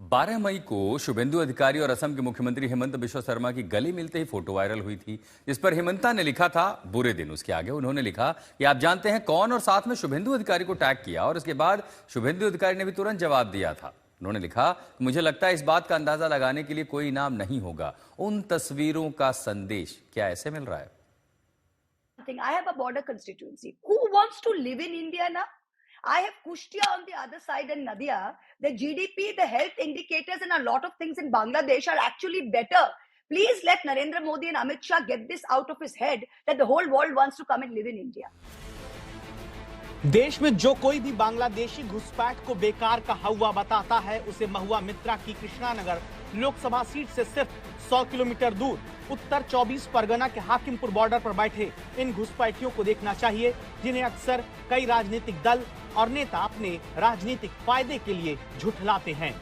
12 मई को शुभेंदु अधिकारी और असम के मुख्यमंत्री हेमंत बिश्वा शर्मा की गले मिलते ही फोटो वायरल हुई थी, जिस पर हेमंता ने लिखा था बुरे दिन। उसके आगे उन्होंने लिखा कि आप जानते हैं कौन, और साथ में शुभेंदु अधिकारी को टैग किया। और इसके बाद शुभेंदु अधिकारी ने भी तुरंत जवाब दिया था। उन्होंने लिखा, मुझे लगता है इस बात का अंदाजा लगाने के लिए कोई इनाम नहीं होगा। उन तस्वीरों का संदेश क्या ऐसे मिल रहा है? I have a border constituency. Who wants to live in India now? I have Kushtia on the other side and Nadia. The GDP, the health indicators, and a lot of things in Bangladesh are actually better. Please let Narendra Modi and Amit Shah get this out of his head that the whole world wants to come and live in India. देश में जो कोई भी बांग्लादेशी घुसपैठ को बेकार का हुआ बताता है, उसे महुआ मित्रा की कृष्णानगर लोकसभा सीट से सिर्फ 100 किलोमीटर दूर उत्तर 24 परगना के हाकिमपुर बॉर्डर पर बैठे इन घुसपैठियों को देखना चाहिए, जिन्हें अक्सर कई राजनीतिक दल और नेता अपने राजनीतिक फायदे के लिए झुठलाते हैं।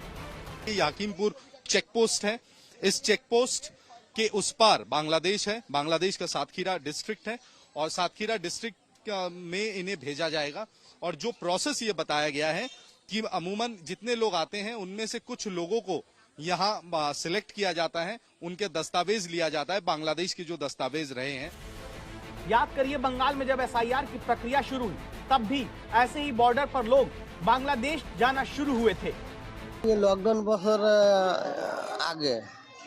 हाकिमपुर चेक पोस्ट है। इस चेक पोस्ट के उस पार बांग्लादेश है। बांग्लादेश का सातखीरा डिस्ट्रिक्ट है और सातखीरा डिस्ट्रिक्ट में इन्हें भेजा जाएगा। और जो प्रोसेस ये बताया गया है कि अमूमन जितने लोग आते हैं उनमें से कुछ लोगों को यहाँ सिलेक्ट किया जाता है, उनके दस्तावेज लिया जाता है, बांग्लादेश के जो दस्तावेज रहे हैं। याद करिए, बंगाल में जब एसआईआर की प्रक्रिया शुरू हुई तब भी ऐसे ही बॉर्डर पर लोग बांग्लादेश जाना शुरू हुए थे। ये लॉकडाउन बছর আগে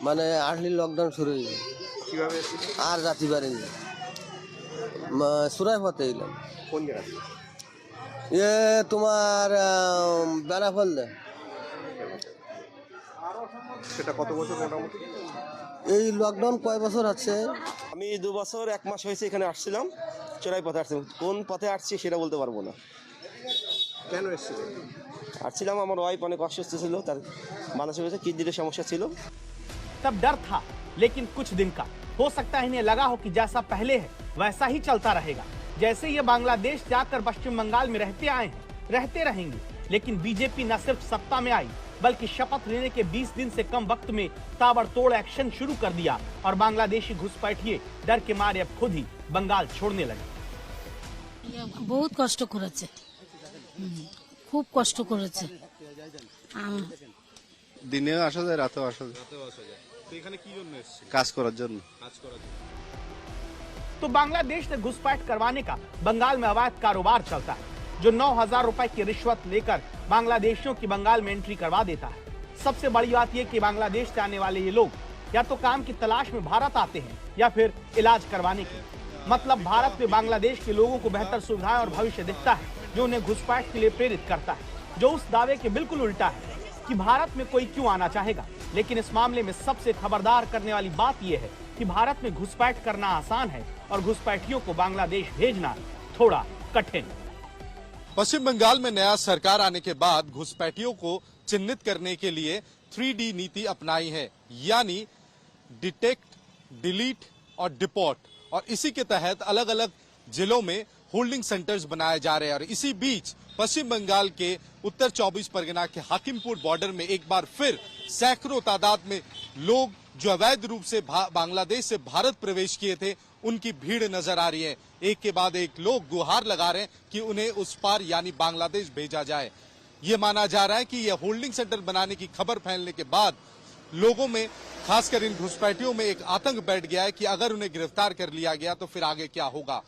মানে আর্লি লকডাউন শুরু হয়েছে। কিভাবে আর রাতি পারেনি সুরাইপথে এলাম। কোন জায়গা? এ তোমার বেনাফল দে। সেটা কত বছর মোটামুটি? এই লকডাউন কয় বছর আছে? আমি 2 বছর 1 মাস হয়েছে এখানে আসছিলাম। চোরাই পথে আসছিলাম। কোন পথে আসছি সেটা বলতে পারবো না। কেন এসেছিলেন? আসছিলাম, আমার ওয়াইফ অনেক অসুস্থ ছিল, তার মানসিক কিডনির সমস্যा ছিল। तब डर था, लेकिन कुछ दिन का। हो सकता है इन्हें लगा हो कि जैसा पहले है वैसा ही चलता रहेगा। जैसे ये बांग्लादेश जाकर पश्चिम बंगाल में रहते आए हैं, रहते रहेंगे। लेकिन बीजेपी न सिर्फ सत्ता में आई, बल्कि शपथ लेने के 20 दिन से कम वक्त में ताबड़तोड़ एक्शन शुरू कर दिया और बांग्लादेशी घुसपैठिए डर के मारे अब खुद ही बंगाल छोड़ने लगे। बहुत कष्ट করেছে, খুব কষ্ট করেছে। দিনেও আসা যায়, রাতেও আসা যায়। তো এখানে কি জন্য এসেছে? কাজ করার জন্য। तो बांग्लादेश से घुसपैठ करवाने का बंगाल में अवैध कारोबार चलता है, जो 9,000 रुपए की रिश्वत लेकर बांग्लादेशियों की बंगाल में एंट्री करवा देता है। सबसे बड़ी बात यह कि बांग्लादेश से आने वाले ये लोग या तो काम की तलाश में भारत आते हैं या फिर इलाज करवाने के। मतलब भारत में बांग्लादेश के लोगों को बेहतर सुविधाएं और भविष्य दिखता है, जो उन्हें घुसपैठ के लिए प्रेरित करता है, जो उस दावे के बिल्कुल उल्टा है कि भारत में कोई क्यों आना चाहेगा। लेकिन इस मामले में सबसे खबरदार करने वाली बात यह है कि भारत में घुसपैठ करना आसान है और घुसपैठियों को बांग्लादेश भेजना थोड़ा कठिन। पश्चिम बंगाल में नया सरकार आने के बाद घुसपैठियों को चिन्हित करने के लिए 3D नीति अपनाई है, यानी डिटेक्ट, डिलीट और डिपोर्ट। और इसी के तहत अलग अलग जिलों में होल्डिंग सेंटर्स बनाए जा रहे हैं। और इसी बीच पश्चिम बंगाल के उत्तर 24 परगना के हाकिमपुर बॉर्डर में एक बार फिर सैकड़ों तादाद में लोग जो अवैध रूप से बांग्लादेश से भारत प्रवेश किए थे, उनकी भीड़ नजर आ रही है। एक के बाद एक लोग गुहार लगा रहे हैं कि उन्हें उस पार यानी बांग्लादेश भेजा जाए। ये माना जा रहा है कि यह होल्डिंग सेंटर बनाने की खबर फैलने के बाद लोगों में, खासकर इन घुसपैठियों में एक आतंक बैठ गया है कि अगर उन्हें गिरफ्तार कर लिया गया तो फिर आगे क्या होगा।